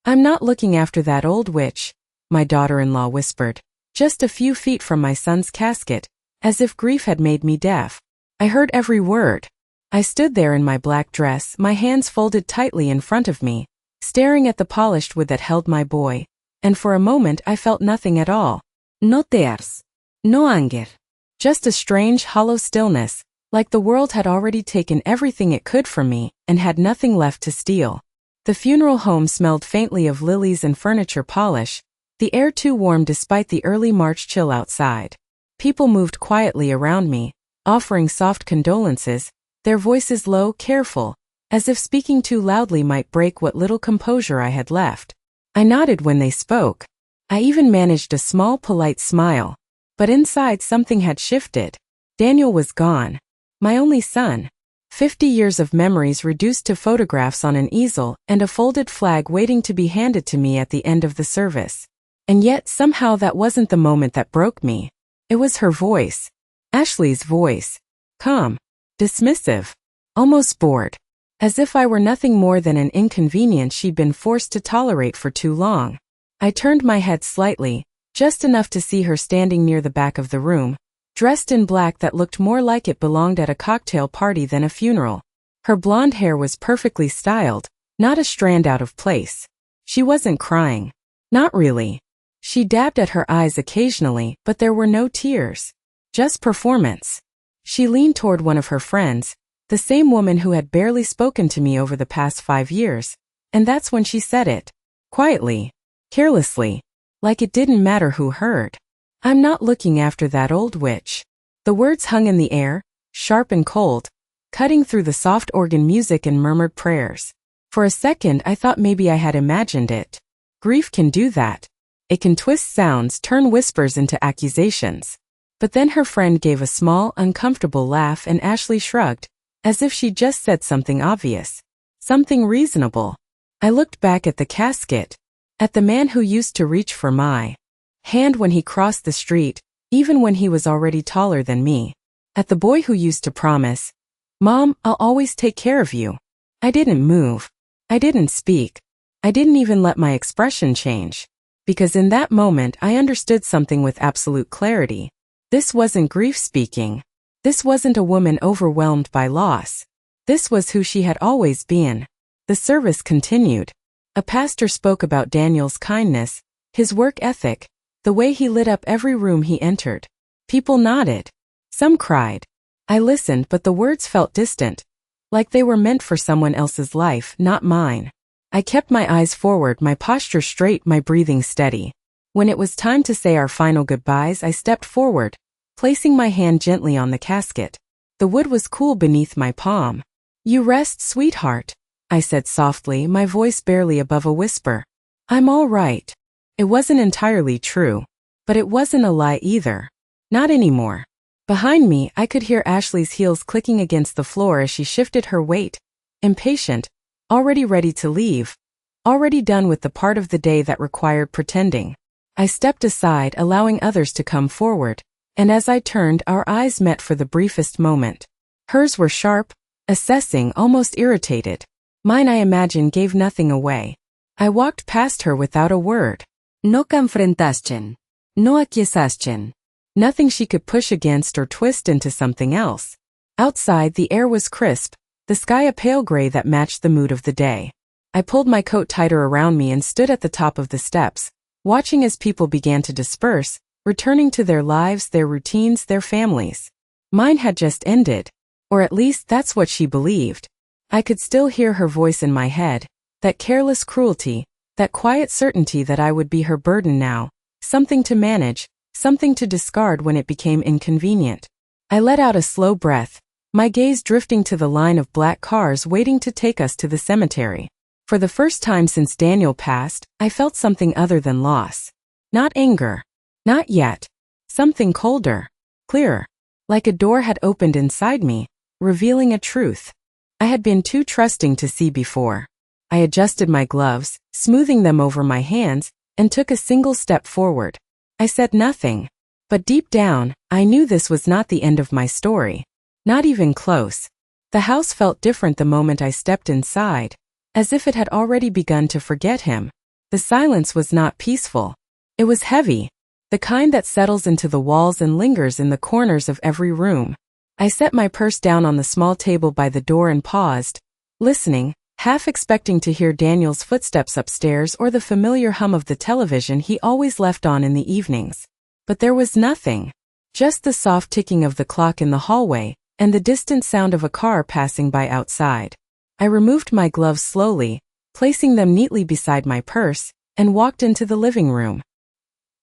I'm not looking after that old witch, my daughter-in-law whispered, just a few feet from my son's casket, as if grief had made me deaf. I heard every word. I stood there in my black dress, my hands folded tightly in front of me, staring at the polished wood that held my boy, and for a moment I felt nothing at all. No tears. No anger. Just a strange, hollow stillness, like the world had already taken everything it could from me and had nothing left to steal. The funeral home smelled faintly of lilies and furniture polish, the air too warm despite the early March chill outside. People moved quietly around me, offering soft condolences, their voices low, careful, as if speaking too loudly might break what little composure I had left. I nodded when they spoke. I even managed a small, polite smile. But inside something had shifted. Daniel was gone. My only son. 50 years of memories reduced to photographs on an easel and a folded flag waiting to be handed to me at the end of the service. And yet somehow that wasn't the moment that broke me. It was her voice. Ashley's voice. Calm. Dismissive. Almost bored. As if I were nothing more than an inconvenience she'd been forced to tolerate for too long. I turned my head slightly, just enough to see her standing near the back of the room, dressed in black that looked more like it belonged at a cocktail party than a funeral. Her blonde hair was perfectly styled, not a strand out of place. She wasn't crying. Not really. She dabbed at her eyes occasionally, but there were no tears. Just performance. She leaned toward one of her friends, the same woman who had barely spoken to me over the past 5 years, and that's when she said it. Quietly. Carelessly. Like it didn't matter who heard. I'm not looking after that old witch. The words hung in the air, sharp and cold, cutting through the soft organ music and murmured prayers. For a second I thought maybe I had imagined it. Grief can do that. It can twist sounds, turn whispers into accusations. But then her friend gave a small, uncomfortable laugh and Ashley shrugged, as if she'd just said something obvious. Something reasonable. I looked back at the casket. At the man who used to reach for my hand when he crossed the street, even when he was already taller than me. At the boy who used to promise, "Mom, I'll always take care of you." I didn't move. I didn't speak. I didn't even let my expression change. Because in that moment I understood something with absolute clarity. This wasn't grief speaking. This wasn't a woman overwhelmed by loss. This was who she had always been. The service continued. A pastor spoke about Daniel's kindness, his work ethic, the way he lit up every room he entered. People nodded. Some cried. I listened, but the words felt distant, like they were meant for someone else's life, not mine. I kept my eyes forward, my posture straight, my breathing steady. When it was time to say our final goodbyes, I stepped forward, placing my hand gently on the casket. The wood was cool beneath my palm. "You rest, sweetheart," I said softly, my voice barely above a whisper. "I'm all right." It wasn't entirely true. But it wasn't a lie either. Not anymore. Behind me, I could hear Ashley's heels clicking against the floor as she shifted her weight, impatient, already ready to leave, already done with the part of the day that required pretending. I stepped aside, allowing others to come forward, and as I turned, our eyes met for the briefest moment. Hers were sharp, assessing, almost irritated. Mine, I imagine, gave nothing away. I walked past her without a word. No confrontación. No accusación. Nothing she could push against or twist into something else. Outside, the air was crisp, the sky a pale gray that matched the mood of the day. I pulled my coat tighter around me and stood at the top of the steps, watching as people began to disperse, returning to their lives, their routines, their families. Mine had just ended. Or at least that's what she believed. I could still hear her voice in my head, that careless cruelty, that quiet certainty that I would be her burden now, something to manage, something to discard when it became inconvenient. I let out a slow breath, my gaze drifting to the line of black cars waiting to take us to the cemetery. For the first time since Daniel passed, I felt something other than loss. Not anger. Not yet. Something colder. Clearer. Like a door had opened inside me, revealing a truth I had been too trusting to see before. I adjusted my gloves, smoothing them over my hands, and took a single step forward. I said nothing. But deep down, I knew this was not the end of my story. Not even close. The house felt different the moment I stepped inside, as if it had already begun to forget him. The silence was not peaceful. It was heavy, the kind that settles into the walls and lingers in the corners of every room. I set my purse down on the small table by the door and paused, listening, half expecting to hear Daniel's footsteps upstairs or the familiar hum of the television he always left on in the evenings. But there was nothing. Just the soft ticking of the clock in the hallway, and the distant sound of a car passing by outside. I removed my gloves slowly, placing them neatly beside my purse, and walked into the living room.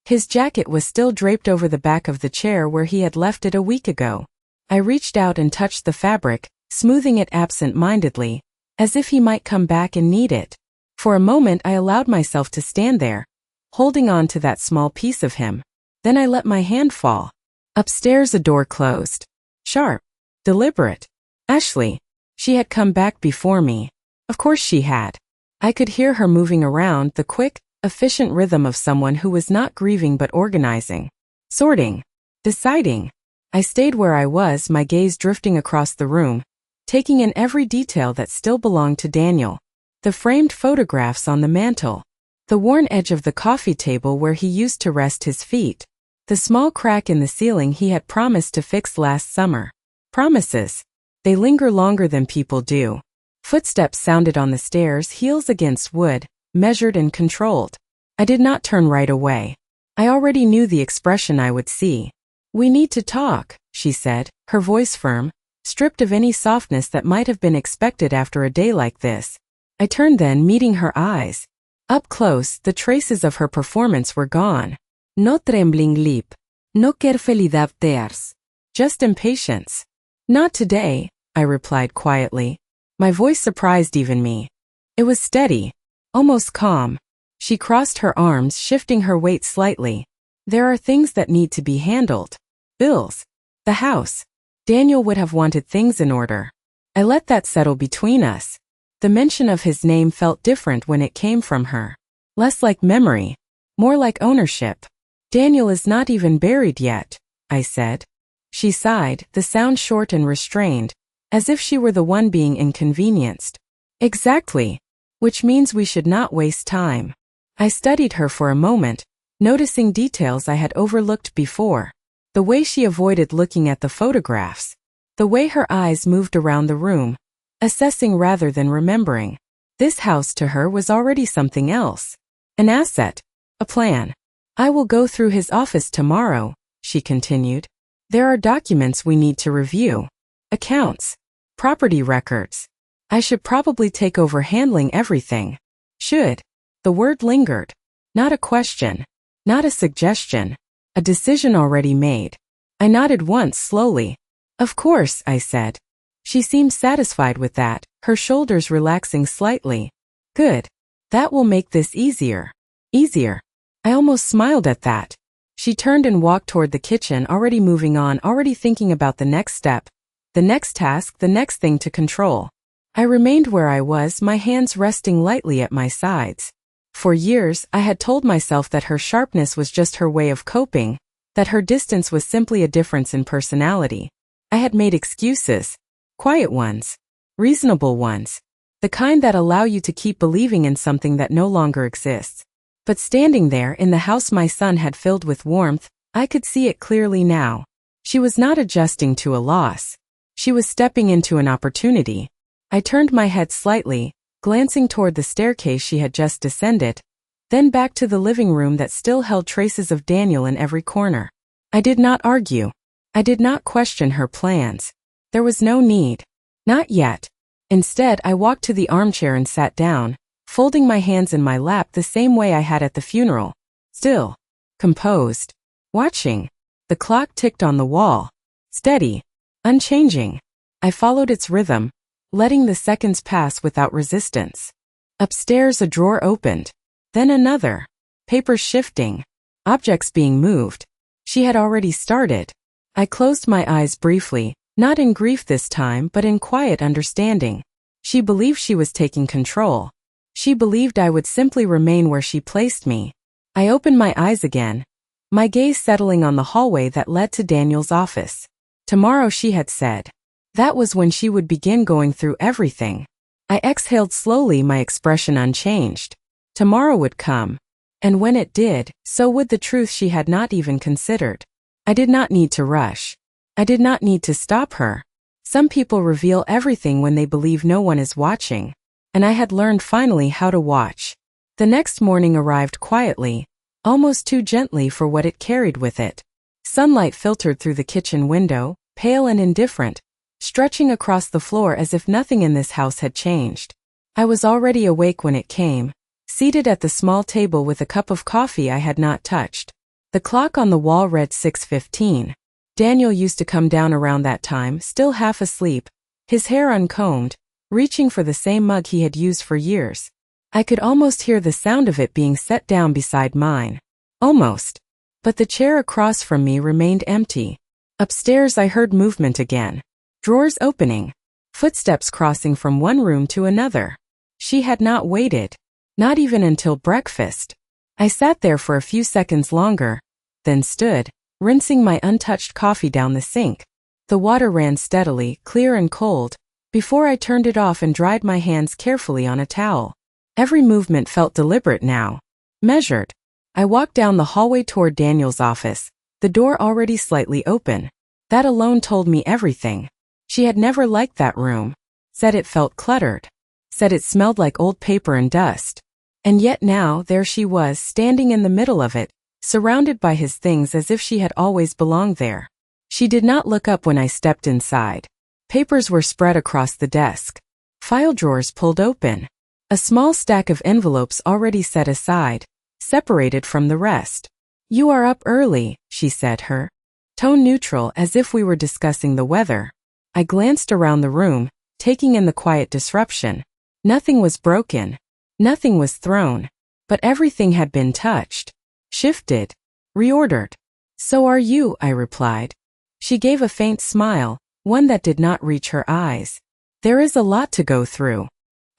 His jacket was still draped over the back of the chair where he had left it a week ago. I reached out and touched the fabric, smoothing it absent-mindedly, as if he might come back and need it. For a moment I allowed myself to stand there, holding on to that small piece of him. Then I let my hand fall. Upstairs a door closed. Sharp. Deliberate. Ashley. She had come back before me. Of course she had. I could hear her moving around, the quick, efficient rhythm of someone who was not grieving but organizing. Sorting. Deciding. I stayed where I was, my gaze drifting across the room, taking in every detail that still belonged to Daniel. The framed photographs on the mantel. The worn edge of the coffee table where he used to rest his feet. The small crack in the ceiling he had promised to fix last summer. Promises. They linger longer than people do. Footsteps sounded on the stairs, heels against wood, measured and controlled. I did not turn right away. I already knew the expression I would see. "We need to talk," she said, her voice firm, stripped of any softness that might have been expected after a day like this. I turned then, meeting her eyes. Up close, the traces of her performance were gone. No trembling lip. No carefulidad tears. Just impatience. "Not today," I replied quietly. My voice surprised even me. It was steady, almost calm. She crossed her arms, shifting her weight slightly. "There are things that need to be handled. Bills. The house. Daniel would have wanted things in order. I let that settle between us. The mention of his name felt different when it came from her. Less like memory, more like ownership. "Daniel is not even buried yet," I said. She sighed, the sound short and restrained, as if she were the one being inconvenienced. "Exactly. Which means we should not waste time." I studied her for a moment, noticing details I had overlooked before. The way she avoided looking at the photographs. The way her eyes moved around the room, assessing rather than remembering. This house to her was already something else. An asset. A plan. "I will go through his office tomorrow," she continued. "There are documents we need to review. Accounts. Property records. I should probably take over handling everything." Should. The word lingered. Not a question. Not a suggestion. A decision already made. I nodded once slowly. "Of course," I said. She seemed satisfied with that, her shoulders relaxing slightly. "Good. That will make this easier." Easier. I almost smiled at that. She turned and walked toward the kitchen, already moving on, already thinking about the next step, the next task, the next thing to control. I remained where I was, my hands resting lightly at my sides. For years, I had told myself that her sharpness was just her way of coping, that her distance was simply a difference in personality. I had made excuses. Quiet ones. Reasonable ones. The kind that allow you to keep believing in something that no longer exists. But standing there in the house my son had filled with warmth, I could see it clearly now. She was not adjusting to a loss. She was stepping into an opportunity. I turned my head slightly, glancing toward the staircase she had just descended, then back to the living room that still held traces of Daniel in every corner. I did not argue. I did not question her plans. There was no need. Not yet. Instead, I walked to the armchair and sat down, folding my hands in my lap the same way I had at the funeral. Still. Composed. Watching. The clock ticked on the wall. Steady. Unchanging. I followed its rhythm, letting the seconds pass without resistance. Upstairs a drawer opened. Then another. Papers shifting. Objects being moved. She had already started. I closed my eyes briefly, not in grief this time but in quiet understanding. She believed she was taking control. She believed I would simply remain where she placed me. I opened my eyes again, my gaze settling on the hallway that led to Daniel's office. Tomorrow, she had said. That was when she would begin going through everything. I exhaled slowly, my expression unchanged. Tomorrow would come. And when it did, so would the truth she had not even considered. I did not need to rush. I did not need to stop her. Some people reveal everything when they believe no one is watching. And I had learned finally how to watch. The next morning arrived quietly, almost too gently for what it carried with it. Sunlight filtered through the kitchen window, pale and indifferent, stretching across the floor as if nothing in this house had changed. I was already awake when it came, seated at the small table with a cup of coffee I had not touched. The clock on the wall read 6:15. Daniel used to come down around that time, still half asleep, his hair uncombed, reaching for the same mug he had used for years. I could almost hear the sound of it being set down beside mine. Almost. But the chair across from me remained empty. Upstairs I heard movement again. Drawers opening. Footsteps crossing from one room to another. She had not waited. Not even until breakfast. I sat there for a few seconds longer, then stood, rinsing my untouched coffee down the sink. The water ran steadily, clear and cold, before I turned it off and dried my hands carefully on a towel. Every movement felt deliberate now. Measured. I walked down the hallway toward Daniel's office, the door already slightly open. That alone told me everything. She had never liked that room. Said it felt cluttered. Said it smelled like old paper and dust. And yet now there she was, standing in the middle of it, surrounded by his things as if she had always belonged there. She did not look up when I stepped inside. Papers were spread across the desk. File drawers pulled open. A small stack of envelopes already set aside, separated from the rest. "You are up early," she said, her tone neutral as if we were discussing the weather. I glanced around the room, taking in the quiet disruption. Nothing was broken. Nothing was thrown. But everything had been touched, shifted, reordered. "So are you," I replied. She gave a faint smile, one that did not reach her eyes. "There is a lot to go through."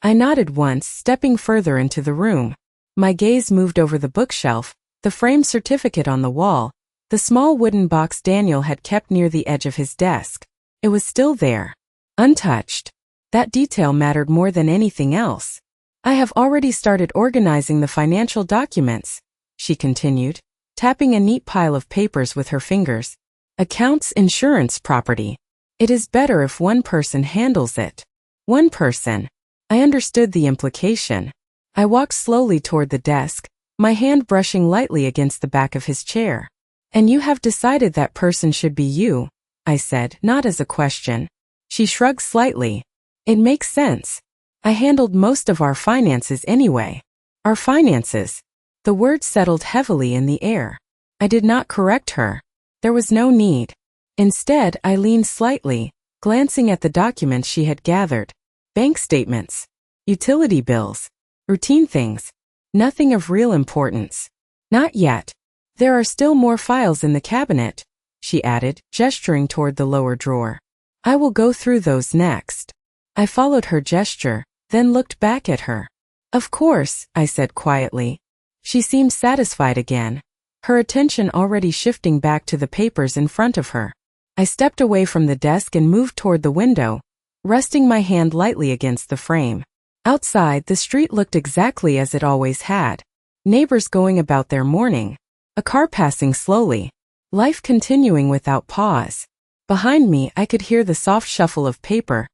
I nodded once, stepping further into the room. My gaze moved over the bookshelf, the framed certificate on the wall, the small wooden box Daniel had kept near the edge of his desk. It was still there, untouched. That detail mattered more than anything else. "I have already started organizing the financial documents," she continued, tapping a neat pile of papers with her fingers. "Accounts, insurance, property. It is better if one person handles it." One person. I understood the implication. I walked slowly toward the desk, my hand brushing lightly against the back of his chair. "And you have decided that person should be you," I said, not as a question. She shrugged slightly. "It makes sense. I handled most of our finances anyway." Our finances. The word settled heavily in the air. I did not correct her. There was no need. Instead, I leaned slightly, glancing at the documents she had gathered. Bank statements. Utility bills. Routine things. Nothing of real importance. "Not yet. There are still more files in the cabinet," she added, gesturing toward the lower drawer. "I will go through those next." I followed her gesture, then looked back at her. "Of course," I said quietly. She seemed satisfied again, her attention already shifting back to the papers in front of her. I stepped away from the desk and moved toward the window, resting my hand lightly against the frame. Outside, the street looked exactly as it always had. Neighbors going about their morning. A car passing slowly. Life continuing without pause. Behind me, I could hear the soft shuffle of paper,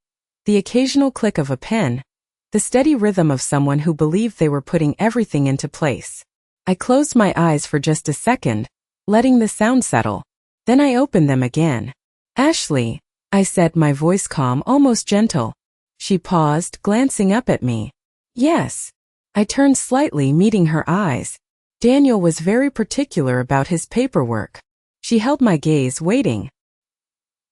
the occasional click of a pen, the steady rhythm of someone who believed they were putting everything into place. I closed my eyes for just a second, letting the sound settle. Then I opened them again. "Ashley," I said, my voice calm, almost gentle. She paused, glancing up at me. "Yes." I turned slightly, meeting her eyes. Daniel was very particular about his paperwork. She held my gaze, waiting.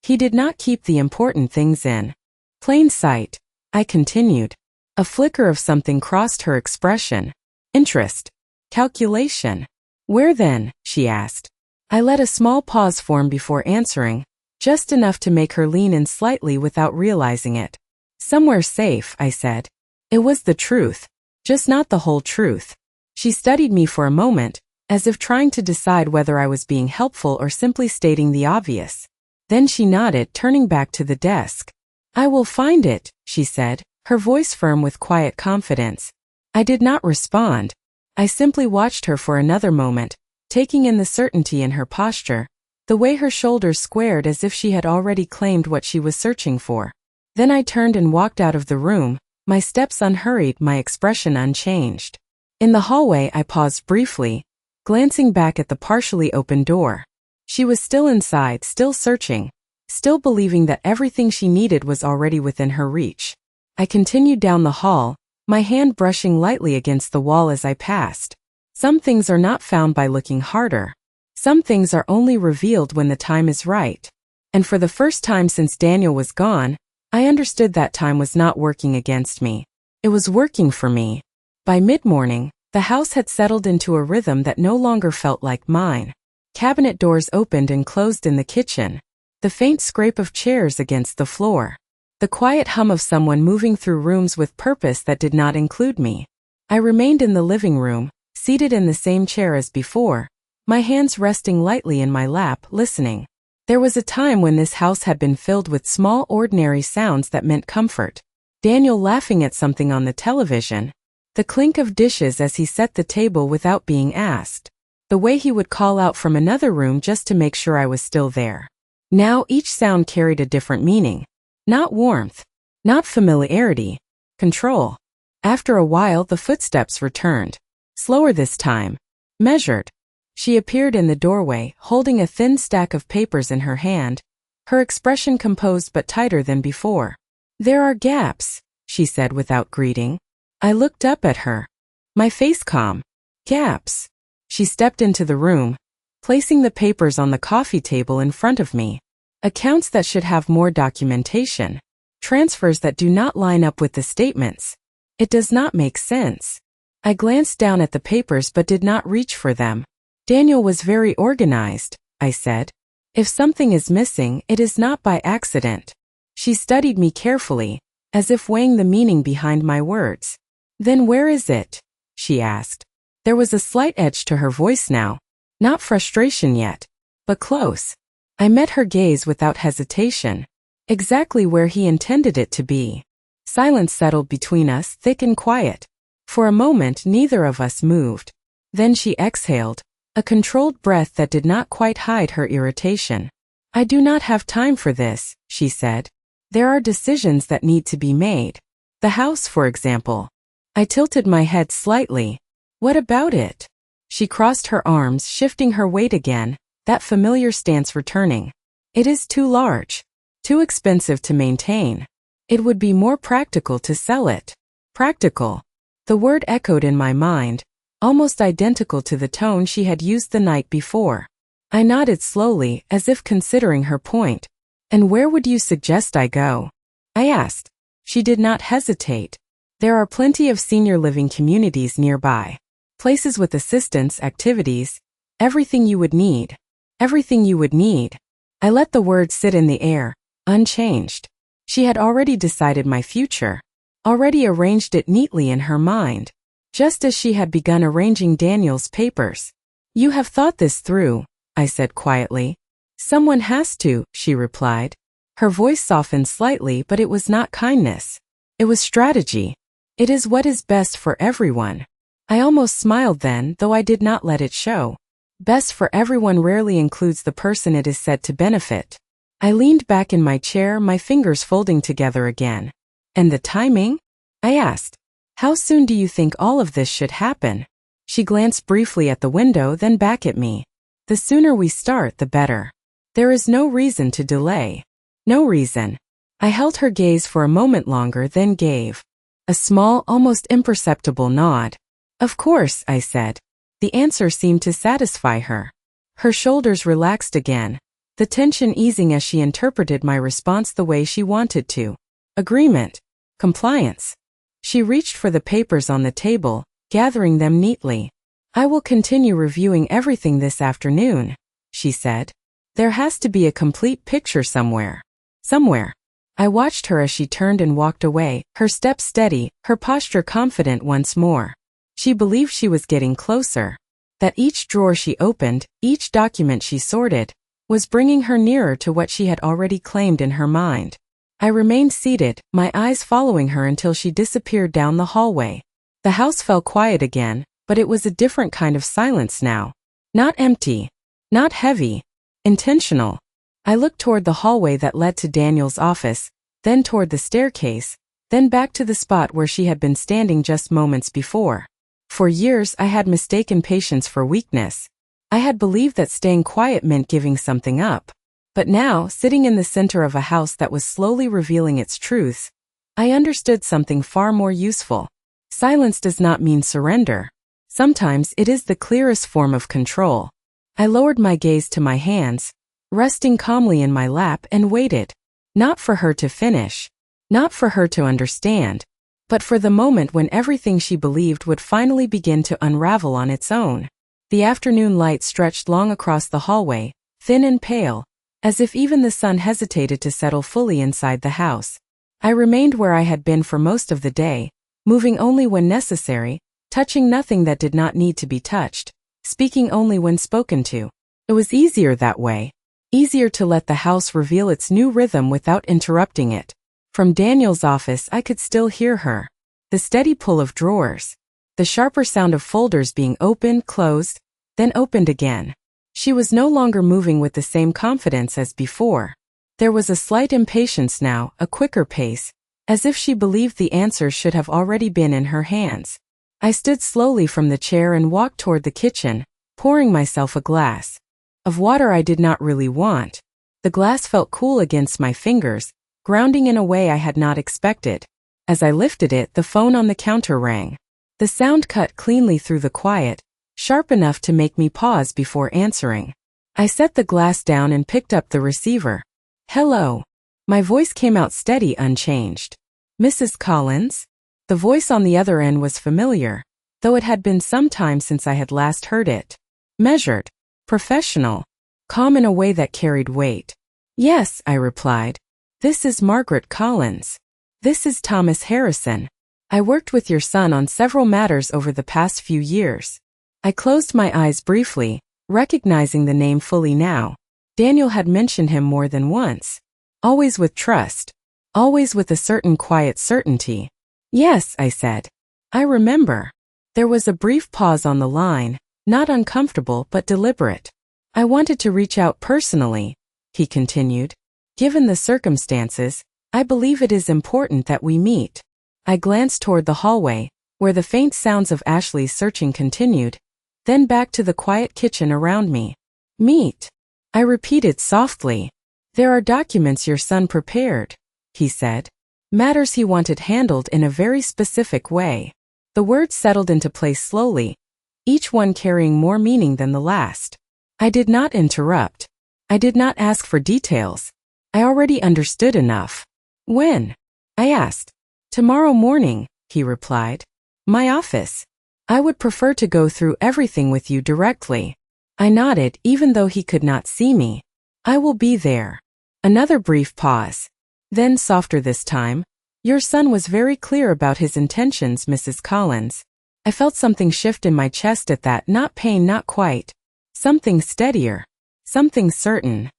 He did not keep the important things in plain sight. I continued. A flicker of something crossed her expression. Interest. Calculation. "Where then?" she asked. I let a small pause form before answering, just enough to make her lean in slightly without realizing it. "Somewhere safe," I said. It was the truth, just not the whole truth. She studied me for a moment, as if trying to decide whether I was being helpful or simply stating the obvious. Then she nodded, turning back to the desk. "I will find it," she said, her voice firm with quiet confidence. I did not respond. I simply watched her for another moment, taking in the certainty in her posture, the way her shoulders squared as if she had already claimed what she was searching for. Then I turned and walked out of the room, my steps unhurried, my expression unchanged. In the hallway I paused briefly, glancing back at the partially open door. She was still inside, still searching, still believing that everything she needed was already within her reach. I continued down the hall, my hand brushing lightly against the wall as I passed. Some things are not found by looking harder. Some things are only revealed when the time is right. And for the first time since Daniel was gone, I understood that time was not working against me. It was working for me. By mid-morning, the house had settled into a rhythm that no longer felt like mine. Cabinet doors opened and closed in the kitchen. The faint scrape of chairs against the floor. The quiet hum of someone moving through rooms with purpose that did not include me. I remained in the living room, seated in the same chair as before, my hands resting lightly in my lap, listening. There was a time when this house had been filled with small, ordinary sounds that meant comfort. Daniel laughing at something on the television. The clink of dishes as he set the table without being asked. The way he would call out from another room just to make sure I was still there. Now each sound carried a different meaning. Not warmth. Not familiarity. Control. After a while the footsteps returned. Slower this time. Measured. She appeared in the doorway, holding a thin stack of papers in her hand, her expression composed but tighter than before. "There are gaps," she said without greeting. I looked up at her. My face calm. "Gaps." She stepped into the room, placing the papers on the coffee table in front of me. Accounts that should have more documentation. Transfers that do not line up with the statements. It does not make sense. I glanced down at the papers but did not reach for them. "Daniel was very organized," I said. "If something is missing, it is not by accident." She studied me carefully, as if weighing the meaning behind my words. "Then where is it?" she asked. There was a slight edge to her voice now. Not frustration yet, but close. I met her gaze without hesitation. Exactly where he intended it to be. Silence settled between us, thick and quiet. For a moment neither of us moved. Then she exhaled, a controlled breath that did not quite hide her irritation. "I do not have time for this," she said. "There are decisions that need to be made. The house, for example." I tilted my head slightly. "What about it?" She crossed her arms, shifting her weight again, that familiar stance returning. "It is too large. Too expensive to maintain. It would be more practical to sell it." Practical. The word echoed in my mind, almost identical to the tone she had used the night before. I nodded slowly, as if considering her point. "And where would you suggest I go?" I asked. She did not hesitate. "There are plenty of senior living communities nearby. Places with assistance, activities, everything you would need." Everything you would need. I let the word sit in the air, unchanged. She had already decided my future. Already arranged it neatly in her mind. Just as she had begun arranging Daniel's papers. "You have thought this through," I said quietly. "Someone has to," she replied. Her voice softened slightly, but it was not kindness. It was strategy. It is what is best for everyone. I almost smiled then, though I did not let it show. Best for everyone rarely includes the person it is said to benefit. I leaned back in my chair, my fingers folding together again. "And the timing?" I asked. "How soon do you think all of this should happen?" She glanced briefly at the window, then back at me. "The sooner we start, the better. There is no reason to delay." No reason. I held her gaze for a moment longer, then gave a small, almost imperceptible nod. "Of course," I said. The answer seemed to satisfy her. Her shoulders relaxed again, the tension easing as she interpreted my response the way she wanted to. Agreement. Compliance. She reached for the papers on the table, gathering them neatly. "I will continue reviewing everything this afternoon," she said. "There has to be a complete picture somewhere." Somewhere. I watched her as she turned and walked away, her step steady, her posture confident once more. She believed she was getting closer. That each drawer she opened, each document she sorted, was bringing her nearer to what she had already claimed in her mind. I remained seated, my eyes following her until she disappeared down the hallway. The house fell quiet again, but it was a different kind of silence now. Not empty. Not heavy. Intentional. I looked toward the hallway that led to Daniel's office, then toward the staircase, then back to the spot where she had been standing just moments before. For years I had mistaken patience for weakness. I had believed that staying quiet meant giving something up. But now, sitting in the center of a house that was slowly revealing its truths, I understood something far more useful. Silence does not mean surrender. Sometimes it is the clearest form of control. I lowered my gaze to my hands, resting calmly in my lap, and waited. Not for her to finish. Not for her to understand. But for the moment when everything she believed would finally begin to unravel on its own. The afternoon light stretched long across the hallway, thin and pale, as if even the sun hesitated to settle fully inside the house. I remained where I had been for most of the day, moving only when necessary, touching nothing that did not need to be touched, speaking only when spoken to. It was easier that way. Easier to let the house reveal its new rhythm without interrupting it. From Daniel's office I could still hear her. The steady pull of drawers. The sharper sound of folders being opened, closed, then opened again. She was no longer moving with the same confidence as before. There was a slight impatience now, a quicker pace, as if she believed the answers should have already been in her hands. I stood slowly from the chair and walked toward the kitchen, pouring myself a glass of water I did not really want. The glass felt cool against my fingers, grounding in a way I had not expected. As I lifted it, the phone on the counter rang. The sound cut cleanly through the quiet, sharp enough to make me pause before answering. I set the glass down and picked up the receiver. Hello. My voice came out steady, unchanged. Mrs. Collins? The voice on the other end was familiar, though it had been some time since I had last heard it. Measured. Professional. Calm in a way that carried weight. Yes, I replied. This is Margaret Collins. This is Thomas Harrison. I worked with your son on several matters over the past few years. I closed my eyes briefly, recognizing the name fully now. Daniel had mentioned him more than once. Always with trust. Always with a certain quiet certainty. Yes, I said. I remember. There was a brief pause on the line, not uncomfortable but deliberate. I wanted to reach out personally, he continued. Given the circumstances, I believe it is important that we meet. I glanced toward the hallway, where the faint sounds of Ashley's searching continued, then back to the quiet kitchen around me. Meet. I repeated softly. There are documents your son prepared, he said. Matters he wanted handled in a very specific way. The words settled into place slowly, each one carrying more meaning than the last. I did not interrupt. I did not ask for details. I already understood enough. When? I asked. Tomorrow morning, he replied. My office. I would prefer to go through everything with you directly. I nodded, even though he could not see me. I will be there. Another brief pause. Then, softer this time. Your son was very clear about his intentions, Mrs. Collins. I felt something shift in my chest at that, not pain, not quite. Something steadier. Something certain.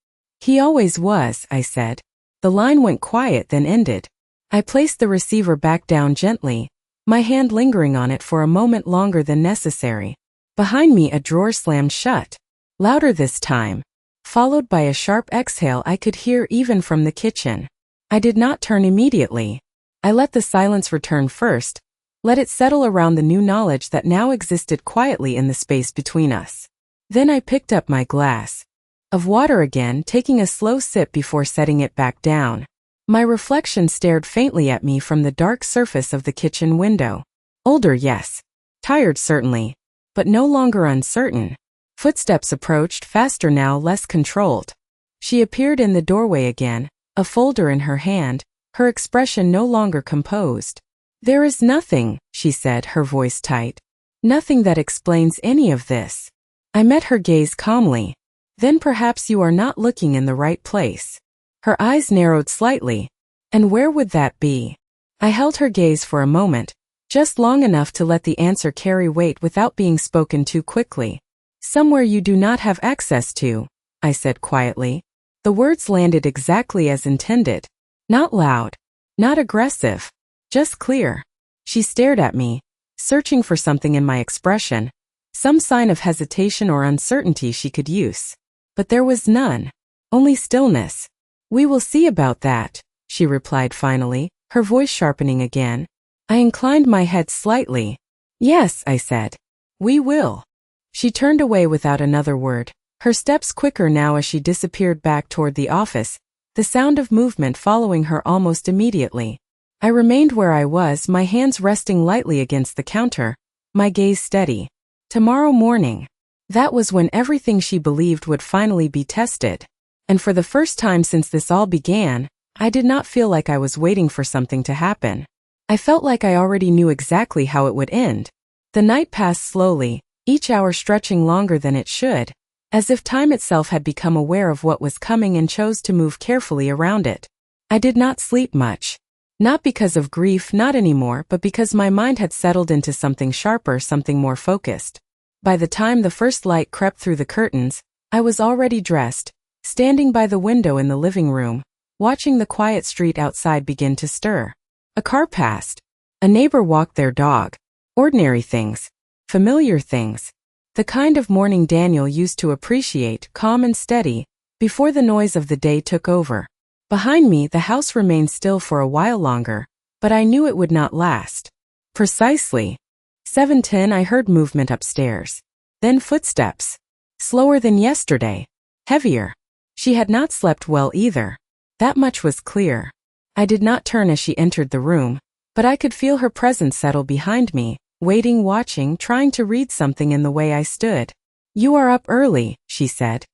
He always was, I said. The line went quiet, then ended. I placed the receiver back down gently, my hand lingering on it for a moment longer than necessary. Behind me a drawer slammed shut. Louder this time. Followed by a sharp exhale I could hear even from the kitchen. I did not turn immediately. I let the silence return first, let it settle around the new knowledge that now existed quietly in the space between us. Then I picked up my glass of water again, taking a slow sip before setting it back down. My reflection stared faintly at me from the dark surface of the kitchen window. Older, yes. Tired, certainly. But no longer uncertain. Footsteps approached, faster now, less controlled. She appeared in the doorway again, a folder in her hand, her expression no longer composed. There is nothing, she said, her voice tight. Nothing that explains any of this. I met her gaze calmly. Then perhaps you are not looking in the right place. Her eyes narrowed slightly. And where would that be? I held her gaze for a moment, just long enough to let the answer carry weight without being spoken too quickly. Somewhere you do not have access to, I said quietly. The words landed exactly as intended. Not loud. Not aggressive. Just clear. She stared at me, searching for something in my expression, some sign of hesitation or uncertainty she could use. But there was none. Only stillness. "We will see about that," she replied finally, her voice sharpening again. I inclined my head slightly. "Yes," I said. "We will." She turned away without another word, her steps quicker now as she disappeared back toward the office, the sound of movement following her almost immediately. I remained where I was, my hands resting lightly against the counter, my gaze steady. Tomorrow morning. That was when everything she believed would finally be tested. And for the first time since this all began, I did not feel like I was waiting for something to happen. I felt like I already knew exactly how it would end. The night passed slowly, each hour stretching longer than it should, as if time itself had become aware of what was coming and chose to move carefully around it. I did not sleep much. Not because of grief, not anymore, but because my mind had settled into something sharper, something more focused. By the time the first light crept through the curtains, I was already dressed, standing by the window in the living room, watching the quiet street outside begin to stir. A car passed. A neighbor walked their dog. Ordinary things. Familiar things. The kind of morning Daniel used to appreciate, calm and steady, before the noise of the day took over. Behind me, the house remained still for a while longer, but I knew it would not last. Precisely. 7:10 I heard movement upstairs. Then footsteps. Slower than yesterday. Heavier. She had not slept well either. That much was clear. I did not turn as she entered the room, but I could feel her presence settle behind me, waiting, watching, trying to read something in the way I stood. "You are up early," she said.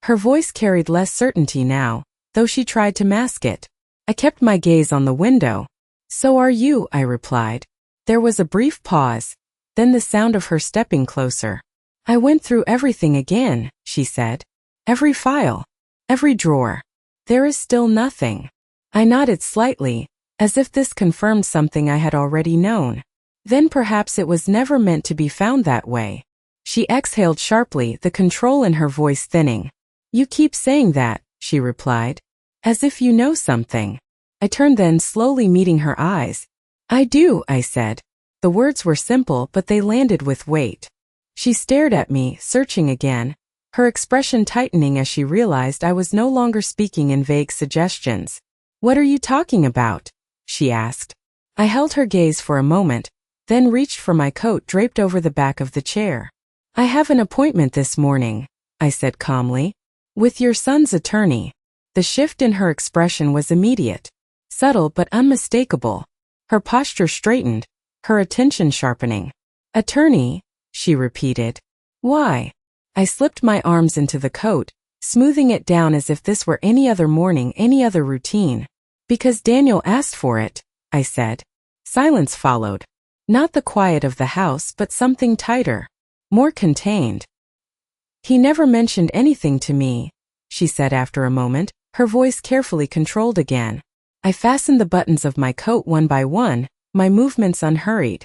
Her voice carried less certainty now, though she tried to mask it. I kept my gaze on the window. "So are you," I replied. There was a brief pause, then the sound of her stepping closer. "I went through everything again," she said. "Every file. Every drawer. There is still nothing." I nodded slightly, as if this confirmed something I had already known. Then perhaps it was never meant to be found that way. She exhaled sharply, the control in her voice thinning. "You keep saying that," she replied. "As if you know something." I turned then, slowly meeting her eyes. "I do," I said. The words were simple, but they landed with weight. She stared at me, searching again, her expression tightening as she realized I was no longer speaking in vague suggestions. "What are you talking about?" she asked. I held her gaze for a moment, then reached for my coat draped over the back of the chair. "I have an appointment this morning," I said calmly. "With your son's attorney." The shift in her expression was immediate, subtle but unmistakable. Her posture straightened, her attention sharpening. "Attorney?" she repeated. "Why?" I slipped my arms into the coat, smoothing it down as if this were any other morning, any other routine. "Because Daniel asked for it," I said. Silence followed. Not the quiet of the house, but something tighter, more contained. "He never mentioned anything to me," she said after a moment, her voice carefully controlled again. I fastened the buttons of my coat one by one, my movements unhurried.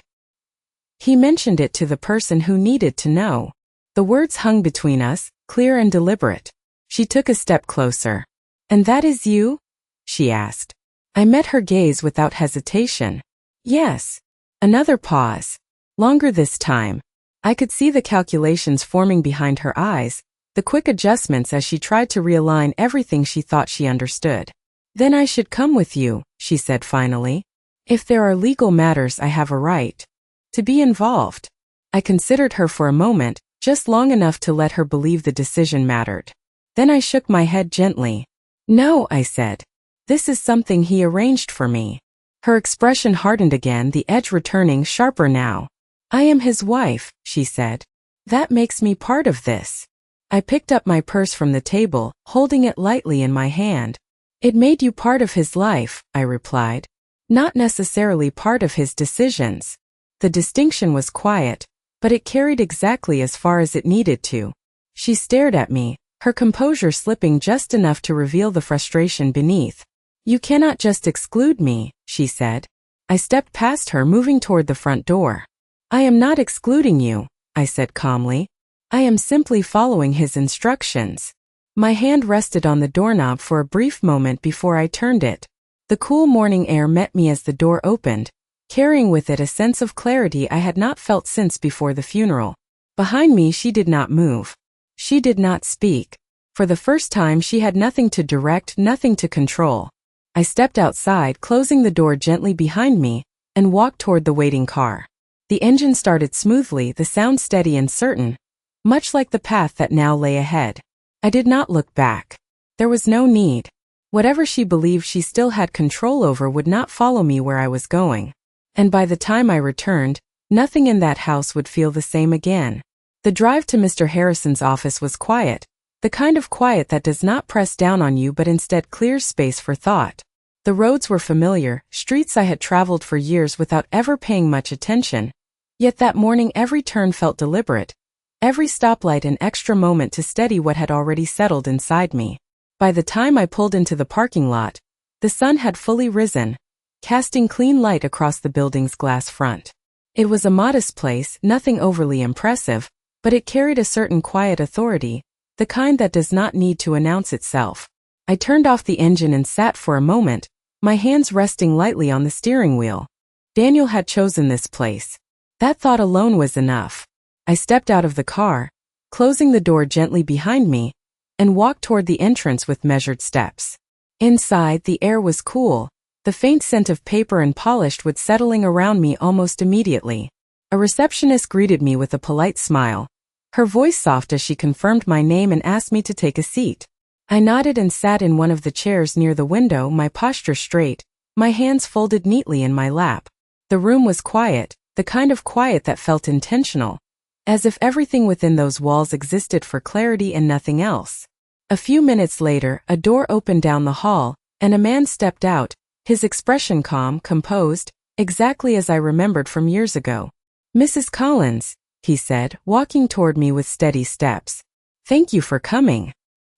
"He mentioned it to the person who needed to know." The words hung between us, clear and deliberate. She took a step closer. "And that is you?" she asked. I met her gaze without hesitation. "Yes." Another pause. Longer this time. I could see the calculations forming behind her eyes, the quick adjustments as she tried to realign everything she thought she understood. "Then I should come with you," she said finally. "If there are legal matters, I have a right to be involved." I considered her for a moment, just long enough to let her believe the decision mattered. Then I shook my head gently. "No," I said. "This is something he arranged for me." Her expression hardened again, the edge returning sharper now. "I am his wife," she said. "That makes me part of this." I picked up my purse from the table, holding it lightly in my hand. "It made you part of his life," I replied. "Not necessarily part of his decisions." The distinction was quiet, but it carried exactly as far as it needed to. She stared at me, her composure slipping just enough to reveal the frustration beneath. "You cannot just exclude me," she said. I stepped past her, moving toward the front door. "I am not excluding you," I said calmly. "I am simply following his instructions." My hand rested on the doorknob for a brief moment before I turned it. The cool morning air met me as the door opened, carrying with it a sense of clarity I had not felt since before the funeral. Behind me she did not move. She did not speak. For the first time she had nothing to direct, nothing to control. I stepped outside, closing the door gently behind me, and walked toward the waiting car. The engine started smoothly, the sound steady and certain, much like the path that now lay ahead. I did not look back. There was no need. Whatever she believed she still had control over would not follow me where I was going. And by the time I returned, nothing in that house would feel the same again. The drive to Mr. Harrison's office was quiet, the kind of quiet that does not press down on you but instead clears space for thought. The roads were familiar, streets I had traveled for years without ever paying much attention. Yet that morning every turn felt deliberate, every stoplight an extra moment to steady what had already settled inside me. By the time I pulled into the parking lot, the sun had fully risen, casting clean light across the building's glass front. It was a modest place, nothing overly impressive, but it carried a certain quiet authority, the kind that does not need to announce itself. I turned off the engine and sat for a moment, my hands resting lightly on the steering wheel. Daniel had chosen this place. That thought alone was enough. I stepped out of the car, closing the door gently behind me, and walked toward the entrance with measured steps. Inside, the air was cool, the faint scent of paper and polished wood settling around me almost immediately. A receptionist greeted me with a polite smile, her voice soft as she confirmed my name and asked me to take a seat. I nodded and sat in one of the chairs near the window, my posture straight, my hands folded neatly in my lap. The room was quiet, the kind of quiet that felt intentional, as if everything within those walls existed for clarity and nothing else. A few minutes later, a door opened down the hall, and a man stepped out, his expression calm, composed, exactly as I remembered from years ago. "Mrs. Collins," he said, walking toward me with steady steps. "Thank you for coming."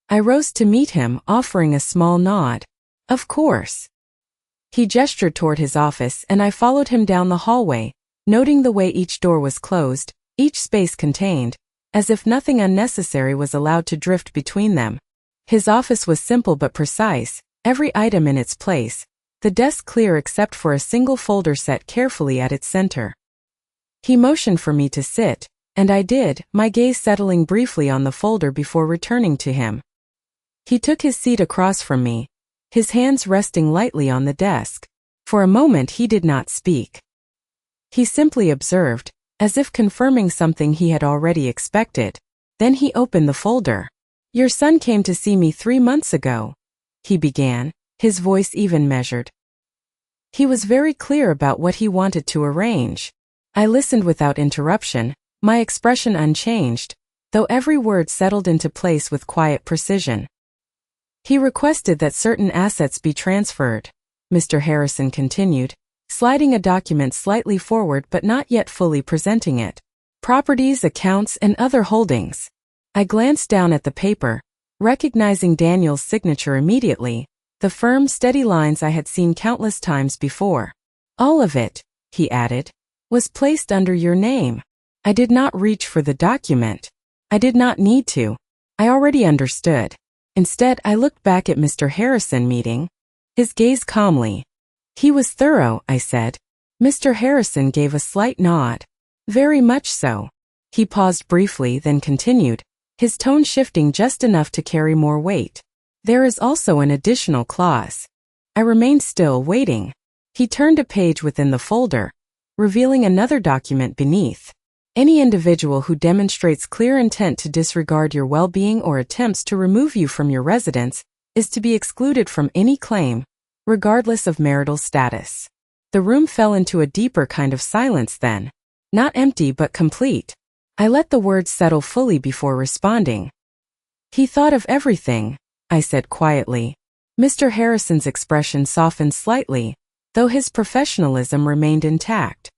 I rose to meet him, offering a small nod. "Of course." He gestured toward his office and I followed him down the hallway, noting the way each door was closed, each space contained, as if nothing unnecessary was allowed to drift between them. His office was simple but precise, every item in its place, the desk clear except for a single folder set carefully at its center. He motioned for me to sit, and I did, my gaze settling briefly on the folder before returning to him. He took his seat across from me, his hands resting lightly on the desk. For a moment he did not speak. He simply observed, as if confirming something he had already expected. Then he opened the folder. "Your son came to see me 3 months ago," he began, his voice even measured. He was very clear about what he wanted to arrange. I listened without interruption, my expression unchanged, though every word settled into place with quiet precision. "He requested that certain assets be transferred," Mr. Harrison continued, sliding a document slightly forward but not yet fully presenting it. "Properties, accounts, and other holdings." I glanced down at the paper, recognizing Daniel's signature immediately, the firm, steady lines I had seen countless times before. "All of it," he added, "was placed under your name." I did not reach for the document. I did not need to. I already understood. Instead, I looked back at Mr. Harrison meeting, his gaze calmly. "He was thorough," I said. Mr. Harrison gave a slight nod. "Very much so." He paused briefly, then continued, his tone shifting just enough to carry more weight. "There is also an additional clause." I remained still, waiting. He turned a page within the folder, revealing another document beneath. "Any individual who demonstrates clear intent to disregard your well-being or attempts to remove you from your residence is to be excluded from any claim, regardless of marital status." The room fell into a deeper kind of silence then. Not empty but complete. I let the words settle fully before responding. "He thought of everything," I said quietly. Mr. Harrison's expression softened slightly, though his professionalism remained intact.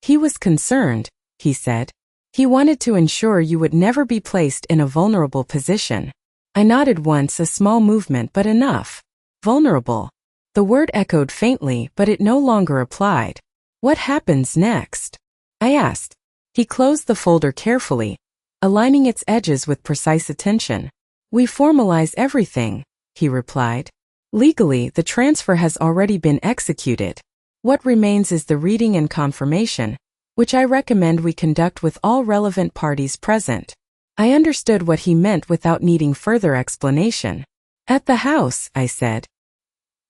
"He was concerned," he said. "He wanted to ensure you would never be placed in a vulnerable position." I nodded once, a small movement but enough. Vulnerable. The word echoed faintly, but it no longer applied. "What happens next?" I asked. He closed the folder carefully, aligning its edges with precise attention. "We formalize everything," he replied. "Legally, the transfer has already been executed." What remains is the reading and confirmation, which I recommend we conduct with all relevant parties present. I understood what he meant without needing further explanation. At the house, I said.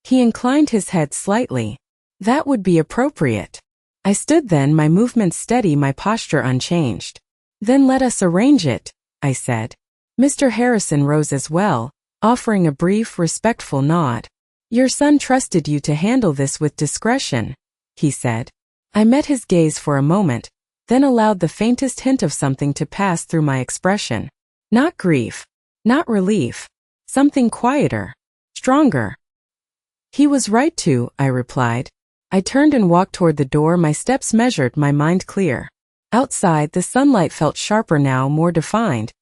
He inclined his head slightly. That would be appropriate. I stood then, my movements steady, my posture unchanged. Then let us arrange it, I said. Mr. Harrison rose as well, offering a brief, respectful nod. Your son trusted you to handle this with discretion, he said. I met his gaze for a moment, then allowed the faintest hint of something to pass through my expression. Not grief, not relief, something quieter, stronger. He was right to, I replied. I turned and walked toward the door, my steps measured, my mind clear. Outside, the sunlight felt sharper now, more defined,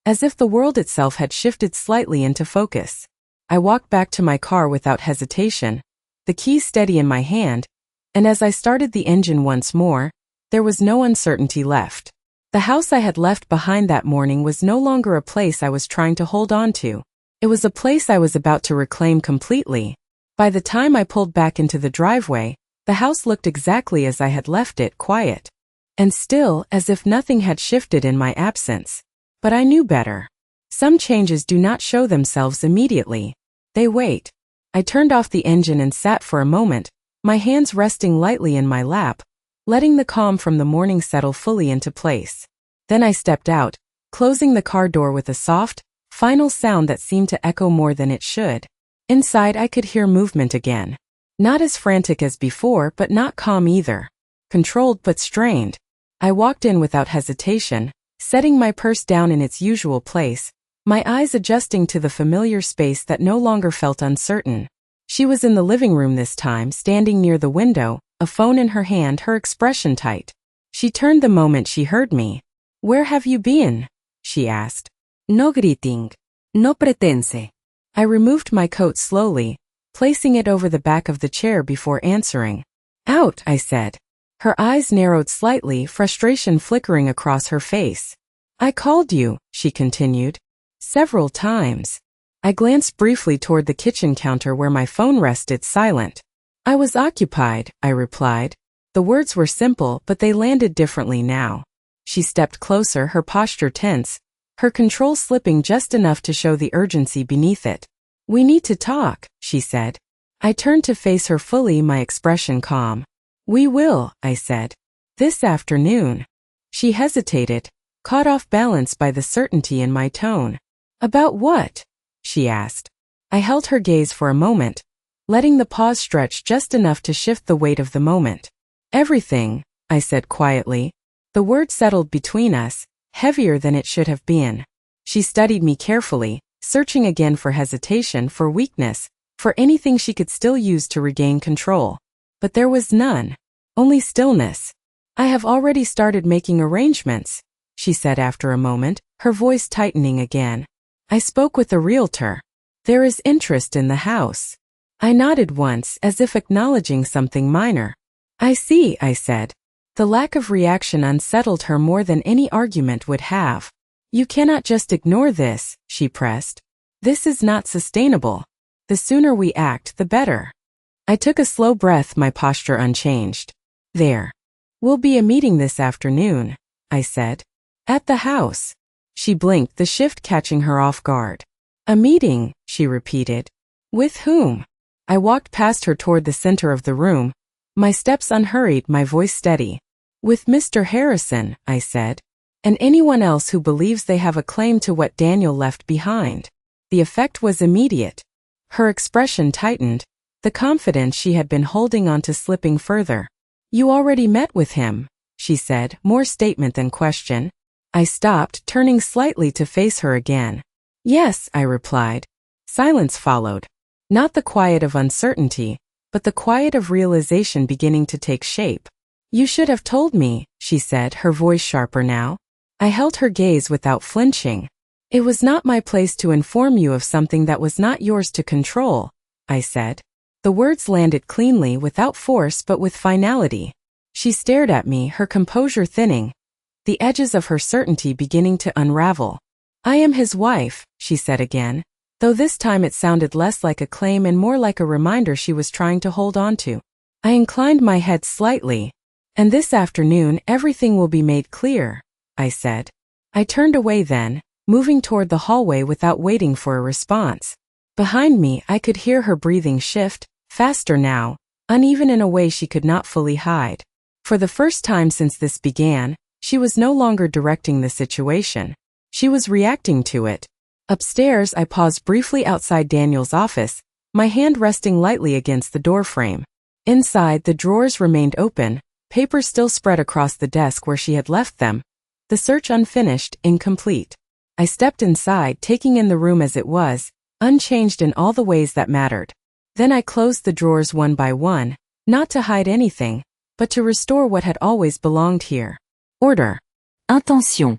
as if the world itself had shifted slightly into focus. I walked back to my car without hesitation, the key steady in my hand, and as I started the engine once more, there was no uncertainty left. The house I had left behind that morning was no longer a place I was trying to hold on to. It was a place I was about to reclaim completely. By the time I pulled back into the driveway, the house looked exactly as I had left it, quiet and still, as if nothing had shifted in my absence. But I knew better. Some changes do not show themselves immediately. They wait. I turned off the engine and sat for a moment, my hands resting lightly in my lap, letting the calm from the morning settle fully into place. Then I stepped out, closing the car door with a soft, final sound that seemed to echo more than it should. Inside I could hear movement again. Not as frantic as before, but not calm either. Controlled but strained. I walked in without hesitation, setting my purse down in its usual place, my eyes adjusting to the familiar space that no longer felt uncertain. She was in the living room this time, standing near the window, a phone in her hand, her expression tight. She turned the moment she heard me. Where have you been? She asked. No greeting. No pretense. I removed my coat slowly, placing it over the back of the chair before answering. Out, I said. Her eyes narrowed slightly, frustration flickering across her face. I called you, she continued. Several times. I glanced briefly toward the kitchen counter where my phone rested, silent. I was occupied, I replied. The words were simple, but they landed differently now. She stepped closer, her posture tense, her control slipping just enough to show the urgency beneath it. We need to talk, she said. I turned to face her fully, my expression calm. We will, I said. This afternoon. She hesitated, caught off balance by the certainty in my tone. About what? She asked. I held her gaze for a moment, letting the pause stretch just enough to shift the weight of the moment. Everything, I said quietly. The word settled between us, heavier than it should have been. She studied me carefully, searching again for hesitation, for weakness, for anything she could still use to regain control. But there was none. Only stillness. I have already started making arrangements, she said after a moment, her voice tightening again. I spoke with a realtor. There is interest in the house. I nodded once, as if acknowledging something minor. I see, I said. The lack of reaction unsettled her more than any argument would have. You cannot just ignore this, she pressed. This is not sustainable. The sooner we act, the better. I took a slow breath, my posture unchanged. There. We'll be a meeting this afternoon, I said. At the house. She blinked, the shift catching her off guard. A meeting, she repeated. With whom? I walked past her toward the center of the room, my steps unhurried, my voice steady. With Mr. Harrison, I said. And anyone else who believes they have a claim to what Daniel left behind. The effect was immediate. Her expression tightened, the confidence she had been holding on to slipping further. You already met with him, she said, more statement than question. I stopped, turning slightly to face her again. Yes, I replied. Silence followed. Not the quiet of uncertainty, but the quiet of realization beginning to take shape. You should have told me, she said, her voice sharper now. I held her gaze without flinching. It was not my place to inform you of something that was not yours to control, I said. The words landed cleanly, without force but with finality. She stared at me, her composure thinning, the edges of her certainty beginning to unravel. I am his wife, she said again, though this time it sounded less like a claim and more like a reminder she was trying to hold on to. I inclined my head slightly. And this afternoon everything will be made clear, I said. I turned away then, moving toward the hallway without waiting for a response. Behind me I could hear her breathing shift, faster now, uneven in a way she could not fully hide. For the first time since this began, she was no longer directing the situation. She was reacting to it. Upstairs I paused briefly outside Daniel's office, my hand resting lightly against the doorframe. Inside, the drawers remained open, papers still spread across the desk where she had left them, the search unfinished, incomplete. I stepped inside, taking in the room as it was, unchanged in all the ways that mattered. Then I closed the drawers one by one, not to hide anything, but to restore what had always belonged here. Order. Intention.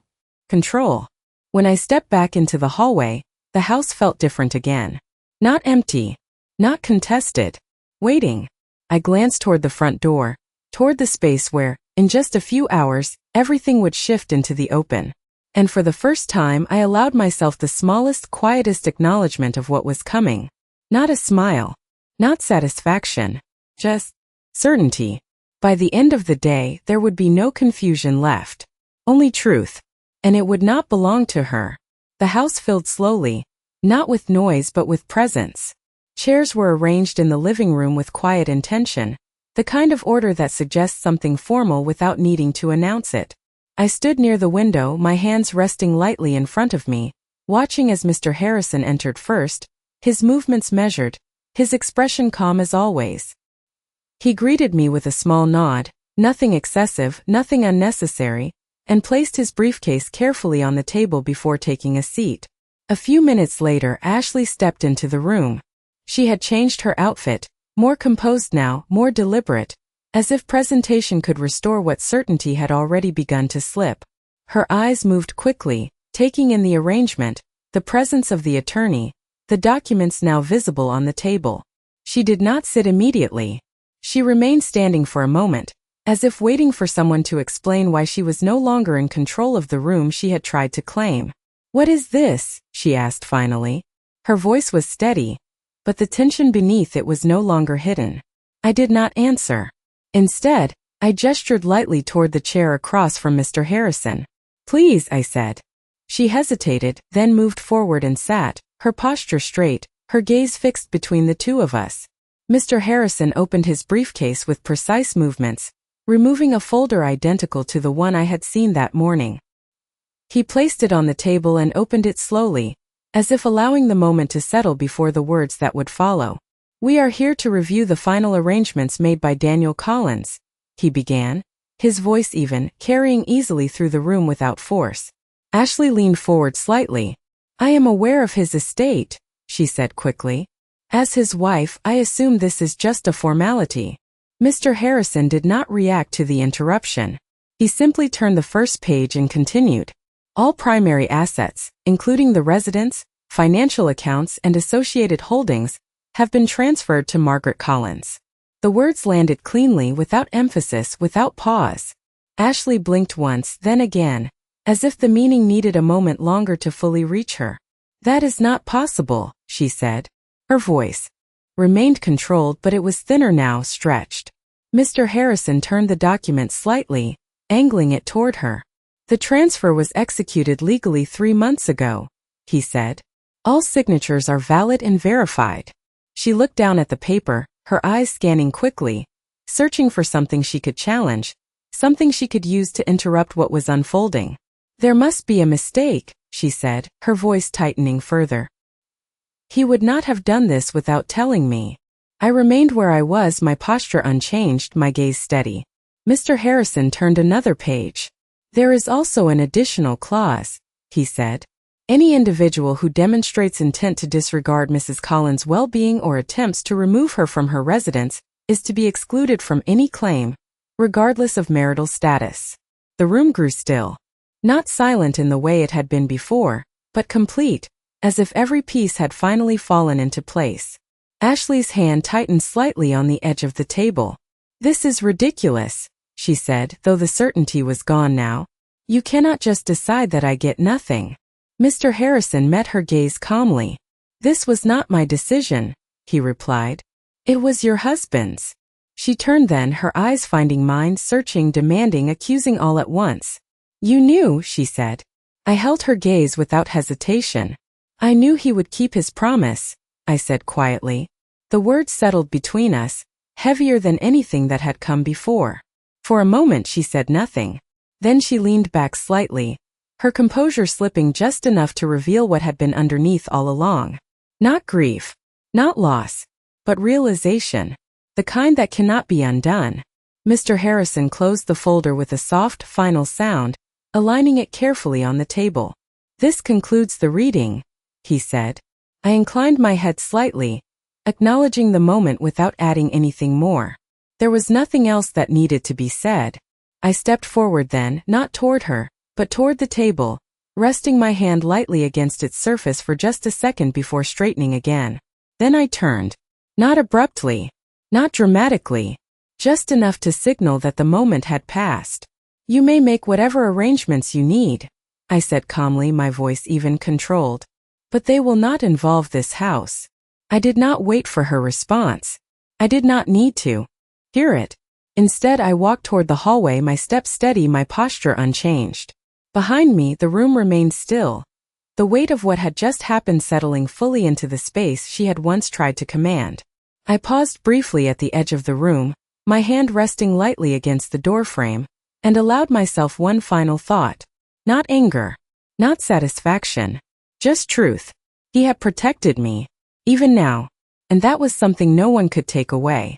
Control. When I stepped back into the hallway, the house felt different again. Not empty. Not contested. Waiting. I glanced toward the front door, toward the space where, in just a few hours, everything would shift into the open. And for the first time I allowed myself the smallest, quietest acknowledgement of what was coming. Not a smile. Not satisfaction. Just certainty. By the end of the day, there would be no confusion left. Only truth. And it would not belong to her. The house filled slowly, not with noise but with presence. Chairs were arranged in the living room with quiet intention, the kind of order that suggests something formal without needing to announce it. I stood near the window, my hands resting lightly in front of me, watching as Mr. Harrison entered first, his movements measured, his expression calm as always. He greeted me with a small nod, nothing excessive, nothing unnecessary, and placed his briefcase carefully on the table before taking a seat. A few minutes later, Ashley stepped into the room. She had changed her outfit, more composed now, more deliberate, as if presentation could restore what certainty had already begun to slip. Her eyes moved quickly, taking in the arrangement, the presence of the attorney, the documents now visible on the table. She did not sit immediately. She remained standing for a moment, as if waiting for someone to explain why she was no longer in control of the room she had tried to claim. "What is this?" she asked finally. Her voice was steady, but the tension beneath it was no longer hidden. I did not answer. Instead, I gestured lightly toward the chair across from Mr. Harrison. "Please," I said. She hesitated, then moved forward and sat, her posture straight, her gaze fixed between the two of us. Mr. Harrison opened his briefcase with precise movements, removing a folder identical to the one I had seen that morning. He placed it on the table and opened it slowly, as if allowing the moment to settle before the words that would follow. "We are here to review the final arrangements made by Daniel Collins," he began, his voice even, carrying easily through the room without force. Ashley leaned forward slightly. "I am aware of his estate," she said quickly. "As his wife, I assume this is just a formality." Mr. Harrison did not react to the interruption. He simply turned the first page and continued. "All primary assets, including the residence, financial accounts, and associated holdings, have been transferred to Margaret Collins." The words landed cleanly, without emphasis, without pause. Ashley blinked once, then again, as if the meaning needed a moment longer to fully reach her. "That is not possible," she said. Her voice remained controlled, but it was thinner now, stretched. Mr. Harrison turned the document slightly, angling it toward her. "The transfer was executed legally 3 months ago," he said. "All signatures are valid and verified." She looked down at the paper, her eyes scanning quickly, searching for something she could challenge, something she could use to interrupt what was unfolding. "There must be a mistake," she said, her voice tightening further. "He would not have done this without telling me." I remained where I was, my posture unchanged, my gaze steady. Mr. Harrison turned another page. "There is also an additional clause," he said. "Any individual who demonstrates intent to disregard Mrs. Collins' well-being or attempts to remove her from her residence is to be excluded from any claim, regardless of marital status." The room grew still. Not silent in the way it had been before, but complete, as if every piece had finally fallen into place. Ashley's hand tightened slightly on the edge of the table. "This is ridiculous," she said, though the certainty was gone now. "You cannot just decide that I get nothing." Mr. Harrison met her gaze calmly. "This was not my decision," he replied. "It was your husband's." She turned then, her eyes finding mine, searching, demanding, accusing all at once. You knew, she said. I held her gaze without hesitation. I knew he would keep his promise, I said quietly. The words settled between us, heavier than anything that had come before. For a moment she said nothing. Then she leaned back slightly, her composure slipping just enough to reveal what had been underneath all along. Not grief, not loss, but realization. The kind that cannot be undone. Mr. Harrison closed the folder with a soft, final sound, aligning it carefully on the table. This concludes the reading, he said. I inclined my head slightly, acknowledging the moment without adding anything more. There was nothing else that needed to be said. I stepped forward then, not toward her, but toward the table, resting my hand lightly against its surface for just a second before straightening again. Then I turned. Not abruptly, not dramatically, just enough to signal that the moment had passed. You may make whatever arrangements you need, I said calmly, my voice even controlled. But they will not involve this house. I did not wait for her response. I did not need to hear it. Instead, I walked toward the hallway, my steps steady, my posture unchanged. Behind me, the room remained still, the weight of what had just happened settling fully into the space she had once tried to command. I paused briefly at the edge of the room, my hand resting lightly against the doorframe, and allowed myself one final thought. Not anger, not satisfaction, just truth. He had protected me, even now, and that was something no one could take away.